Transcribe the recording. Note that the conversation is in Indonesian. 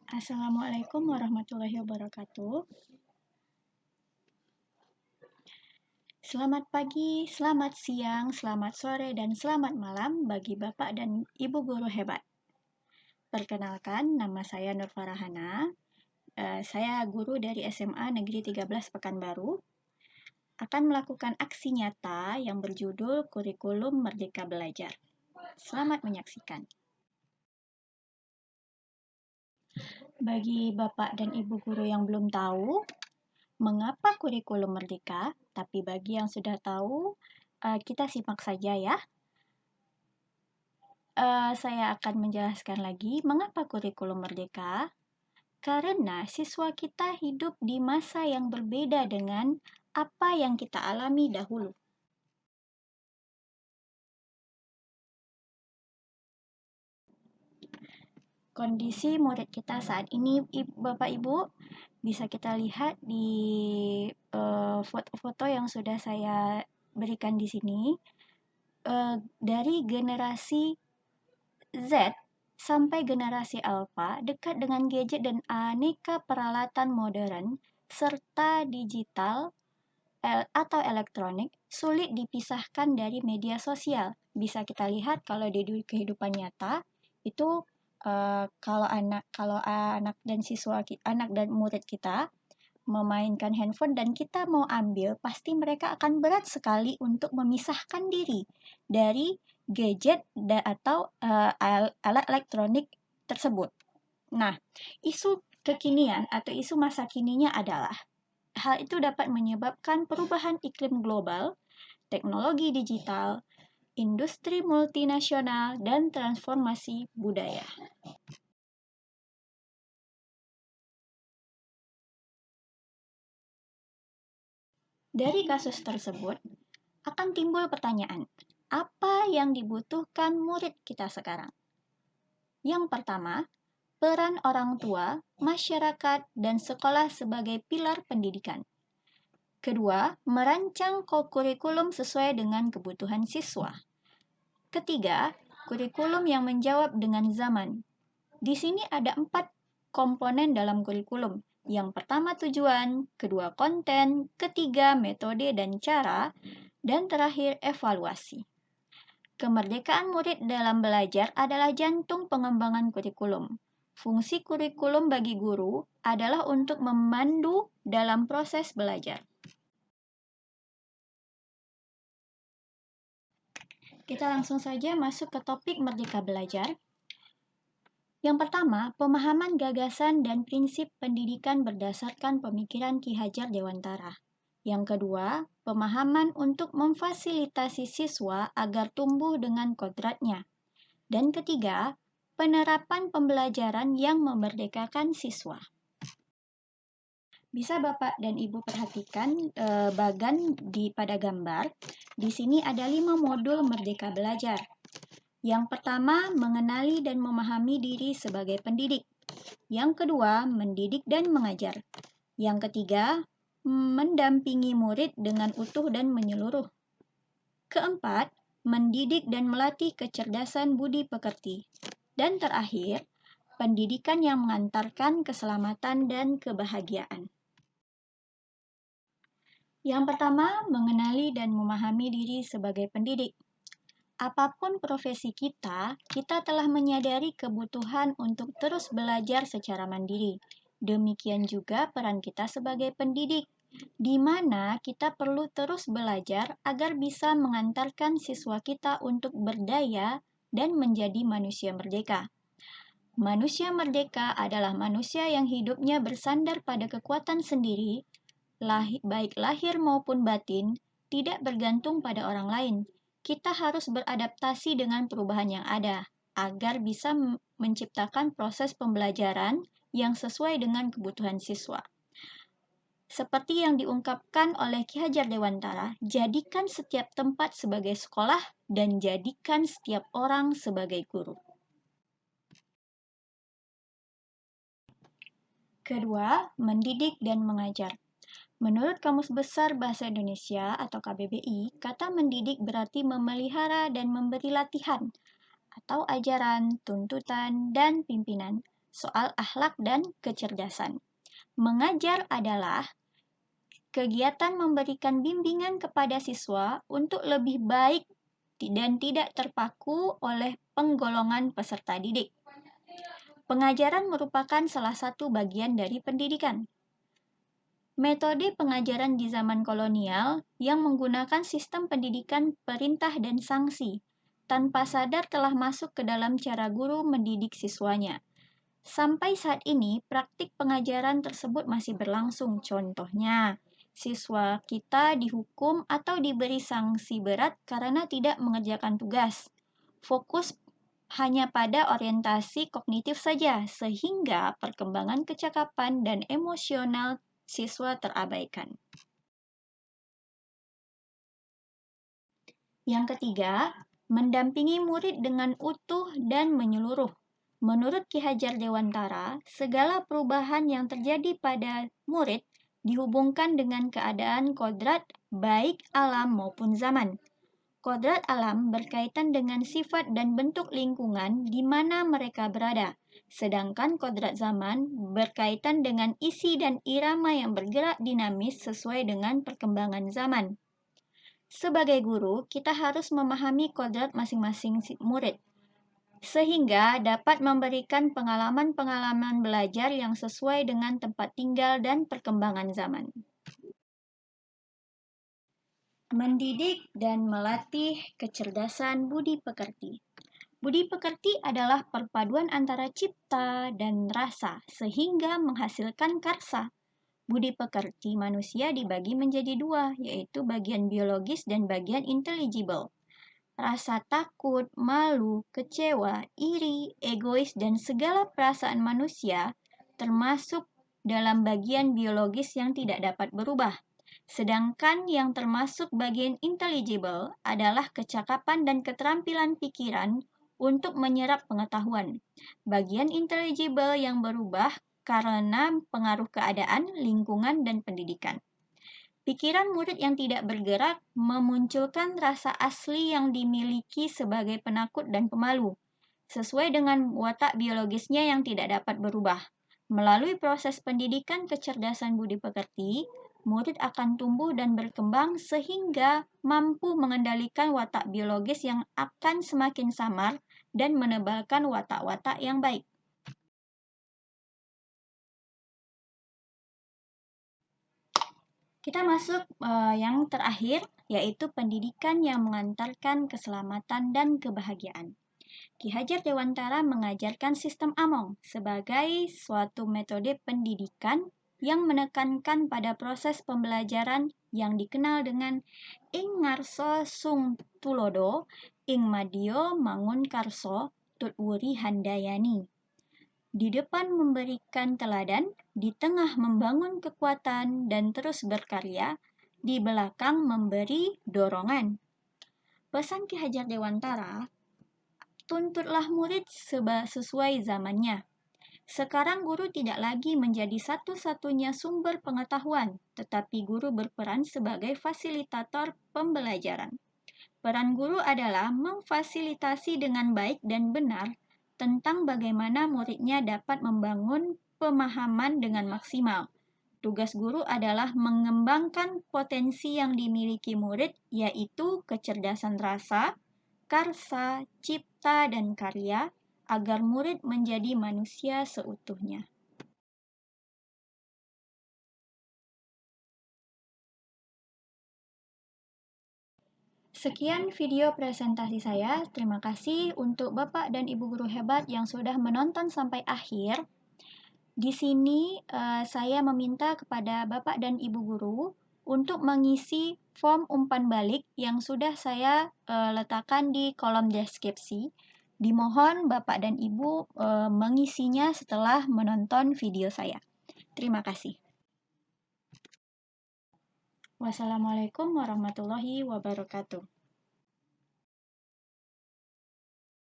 Assalamualaikum warahmatullahi wabarakatuh. Selamat pagi, selamat siang, selamat sore, dan selamat malam bagi Bapak dan Ibu guru hebat. Perkenalkan, nama saya Nur Farahana. Saya guru dari SMA Negeri 13 Pekanbaru. Akan melakukan aksi nyata yang berjudul Kurikulum Merdeka Belajar. Selamat menyaksikan. Bagi Bapak dan Ibu guru yang belum tahu, mengapa kurikulum merdeka? Tapi bagi yang sudah tahu, kita simak saja ya. Saya akan menjelaskan lagi mengapa kurikulum merdeka. Karena siswa kita hidup di masa yang berbeda dengan apa yang kita alami dahulu. Kondisi murid kita saat ini, Bapak Ibu, bisa kita lihat di foto-foto yang sudah saya berikan di sini. Dari generasi Z sampai generasi Alpha dekat dengan gadget dan aneka peralatan modern serta digital atau elektronik sulit dipisahkan dari media sosial. Bisa kita lihat kalau di kehidupan nyata itu kalau anak dan anak dan murid kita memainkan handphone dan kita mau ambil, pasti mereka akan berat sekali untuk memisahkan diri dari gadget atau alat elektronik tersebut. Nah, isu kekinian atau isu masa kininya adalah hal itu dapat menyebabkan perubahan iklim global, teknologi digital, industri multinasional, dan transformasi budaya. Dari kasus tersebut, akan timbul pertanyaan, apa yang dibutuhkan murid kita sekarang? Yang pertama, peran orang tua, masyarakat, dan sekolah sebagai pilar pendidikan. Kedua, merancang kurikulum sesuai dengan kebutuhan siswa. Ketiga, kurikulum yang menjawab dengan zaman. Di sini ada 4 komponen dalam kurikulum. Yang pertama tujuan, kedua konten, ketiga metode dan cara, dan terakhir evaluasi. Kemerdekaan murid dalam belajar adalah jantung pengembangan kurikulum. Fungsi kurikulum bagi guru adalah untuk memandu dalam proses belajar. Kita langsung saja masuk ke topik Merdeka Belajar. Yang pertama, pemahaman gagasan dan prinsip pendidikan berdasarkan pemikiran Ki Hajar Dewantara. Yang kedua, pemahaman untuk memfasilitasi siswa agar tumbuh dengan kodratnya. Dan ketiga, penerapan pembelajaran yang memerdekakan siswa. Bisa Bapak dan Ibu perhatikan bagan pada gambar. Di sini ada 5 modul Merdeka Belajar. Yang pertama, mengenali dan memahami diri sebagai pendidik. Yang kedua, mendidik dan mengajar. Yang ketiga, mendampingi murid dengan utuh dan menyeluruh. Keempat, mendidik dan melatih kecerdasan budi pekerti. Dan terakhir, pendidikan yang mengantarkan keselamatan dan kebahagiaan. Yang pertama, mengenali dan memahami diri sebagai pendidik. Apapun profesi kita telah menyadari kebutuhan untuk terus belajar secara mandiri. Demikian juga peran kita sebagai pendidik, di mana kita perlu terus belajar agar bisa mengantarkan siswa kita untuk berdaya dan menjadi manusia merdeka. Manusia merdeka adalah manusia yang hidupnya bersandar pada kekuatan sendiri, baik lahir maupun batin, tidak bergantung pada orang lain. Kita harus beradaptasi dengan perubahan yang ada, agar bisa menciptakan proses pembelajaran yang sesuai dengan kebutuhan siswa. Seperti yang diungkapkan oleh Ki Hajar Dewantara, jadikan setiap tempat sebagai sekolah dan jadikan setiap orang sebagai guru. Kedua, mendidik dan mengajar. Menurut Kamus Besar Bahasa Indonesia atau KBBI, kata mendidik berarti memelihara dan memberi latihan atau ajaran, tuntutan, dan pimpinan soal akhlak dan kecerdasan. Mengajar adalah kegiatan memberikan bimbingan kepada siswa untuk lebih baik dan tidak terpaku oleh penggolongan peserta didik. Pengajaran merupakan salah satu bagian dari pendidikan. Metode pengajaran di zaman kolonial yang menggunakan sistem pendidikan perintah dan sanksi, tanpa sadar telah masuk ke dalam cara guru mendidik siswanya. Sampai saat ini, praktik pengajaran tersebut masih berlangsung. Contohnya, siswa kita dihukum atau diberi sanksi berat karena tidak mengerjakan tugas. Fokus hanya pada orientasi kognitif saja, sehingga perkembangan kecakapan dan emosional siswa terabaikan. Yang ketiga, mendampingi murid dengan utuh dan menyeluruh. Menurut Ki Hajar Dewantara, segala perubahan yang terjadi pada murid dihubungkan dengan keadaan kodrat baik alam maupun zaman. Kodrat alam berkaitan dengan sifat dan bentuk lingkungan di mana mereka berada, sedangkan kodrat zaman berkaitan dengan isi dan irama yang bergerak dinamis sesuai dengan perkembangan zaman. Sebagai guru, kita harus memahami kodrat masing-masing murid, sehingga dapat memberikan pengalaman-pengalaman belajar yang sesuai dengan tempat tinggal dan perkembangan zaman. Mendidik dan melatih kecerdasan budi pekerti. Budi pekerti adalah perpaduan antara cipta dan rasa, sehingga menghasilkan karsa. Budi pekerti manusia dibagi menjadi dua, yaitu bagian biologis dan bagian intelligible. Rasa takut, malu, kecewa, iri, egois, dan segala perasaan manusia termasuk dalam bagian biologis yang tidak dapat berubah. Sedangkan yang termasuk bagian intelligible adalah kecakapan dan keterampilan pikiran untuk menyerap pengetahuan. Bagian intelligible yang berubah karena pengaruh keadaan, lingkungan, dan pendidikan. Pikiran murid yang tidak bergerak memunculkan rasa asli yang dimiliki sebagai penakut dan pemalu, sesuai dengan watak biologisnya yang tidak dapat berubah. Melalui proses pendidikan kecerdasan budi pekerti, murid akan tumbuh dan berkembang sehingga mampu mengendalikan watak biologis yang akan semakin samar dan menebalkan watak-watak yang baik. Kita masuk yang terakhir, yaitu pendidikan yang mengantarkan keselamatan dan kebahagiaan. Ki Hajar Dewantara mengajarkan sistem Among sebagai suatu metode pendidikan yang menekankan pada proses pembelajaran yang dikenal dengan ing ngarso sung tulodo, ing madya mangun karso, tut wuri handayani. Di depan memberikan teladan, di tengah membangun kekuatan dan terus berkarya, di belakang memberi dorongan. Pesan Ki Hajar Dewantara, tuntutlah murid sesuai zamannya. Sekarang guru tidak lagi menjadi satu-satunya sumber pengetahuan, tetapi guru berperan sebagai fasilitator pembelajaran. Peran guru adalah memfasilitasi dengan baik dan benar tentang bagaimana muridnya dapat membangun pemahaman dengan maksimal. Tugas guru adalah mengembangkan potensi yang dimiliki murid, yaitu kecerdasan rasa, karsa, cipta, dan karya, agar murid menjadi manusia seutuhnya. Sekian video presentasi saya. Terima kasih untuk Bapak dan Ibu guru hebat yang sudah menonton sampai akhir. Di sini saya meminta kepada Bapak dan Ibu guru untuk mengisi form umpan balik yang sudah saya letakkan di kolom deskripsi. Dimohon Bapak dan Ibu mengisinya setelah menonton video saya. Terima kasih. Wassalamualaikum warahmatullahi wabarakatuh.